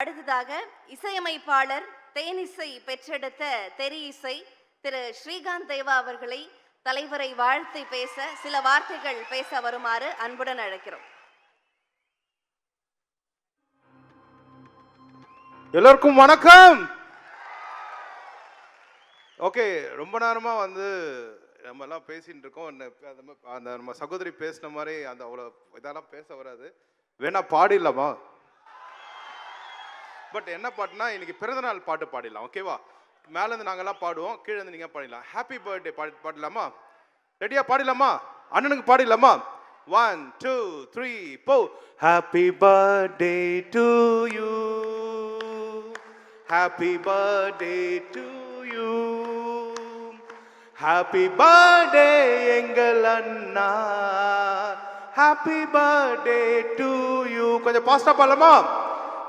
அடுத்ததாக இசையமைப்பாளர் தேனிசை பெற்றெடுத்த தெரி இசை திரு ஸ்ரீகாந்த் தேவா அவர்களை தலைவரை வாழ்த்தி பேச சில வார்த்தைகள் பேச வருமாறு அன்புடன் அழைக்கிறோம். எல்லோருக்கும் வணக்கம். ஓகே, ரொம்ப நேரமா நம்ம எல்லாம் பேசிட்டு இருக்கோம். அந்த நம்ம சகோதரி பேசின மாதிரி அந்த அவ்வளோ இதெல்லாம் பேச வராது. வேணா பாடிடலாமா? பட் என்ன பாட்டுனா இன்னைக்கு பிறந்தநாள் பாட்டு பாடிடலாம். ஓகேவா? மேலேருந்து நாங்கெல்லாம் பாடுவோம், கீழே இருந்து நீங்கள் பாடிடலாம். Happy birthday பாடிடலாமா? ரெடியா? பாடிடலாமா? அண்ணனுக்கு பாடிடலாமா? 1 2 3 4. Happy birthday to you, happy birthday to you, happy birthday எங்கள் அண்ணா, ஹாப்பி பர்த்டே டு யூ. கொஞ்சம் பாஸ்டா பாடலாமா?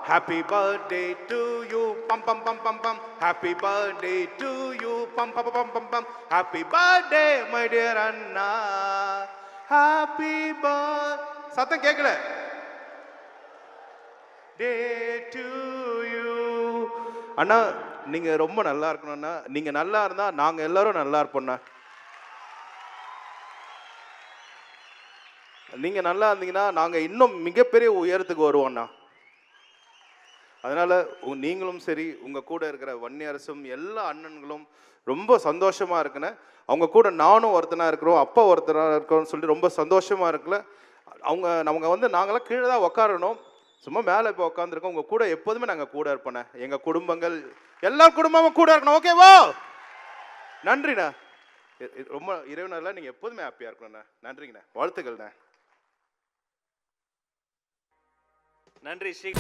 Happy birthday to you, pam pam pam pam pam. Happy birthday to you, pam pam pam pam pam. Happy birthday my dear Anna. Happy birthday. சத்தம் கேட்கல. Day to you. அண்ணா, நீங்க ரொம்ப நல்லா இருக்கணும்னா, நீங்க நல்லா இருந்தா நாங்க எல்லாரும் நல்லா இருப்போம்ண்ணா. நீங்க நல்லா இருந்தீங்கன்னா நாங்க இன்னும் மிகப்பெரிய உயரத்துக்கு வருவோம்ண்ணா. அதனால் நீங்களும் சரி, உங்கள் கூட இருக்கிற வன்னியரசும் எல்லா அண்ணன்களும் ரொம்ப சந்தோஷமாக இருக்குன்னு, அவங்க கூட நானும் ஒருத்தனாக இருக்கிறோம், அப்பா ஒருத்தனாக இருக்கிறோம்னு சொல்லிட்டு ரொம்ப சந்தோஷமாக இருக்குல்ல. அவங்க நாங்களாம் கீழே தான் உட்காரணும், சும்மா மேலே இப்போ உட்காந்துருக்கோம். உங்கள் கூட எப்போதுமே நாங்கள் கூட இருப்போண்ணே. எங்கள் குடும்பங்கள் எல்லா குடும்பமும் கூட இருக்கணும். ஓகேவா? நன்றிண்ணா. ரொம்ப இறைவனெல்லாம் நீங்கள் எப்போதுமே ஹாப்பியாக இருக்கணும்ண்ணா. நன்றிங்கண்ணா. வாழ்த்துக்கள்ண்ணா. நன்றி ஸ்ரீ.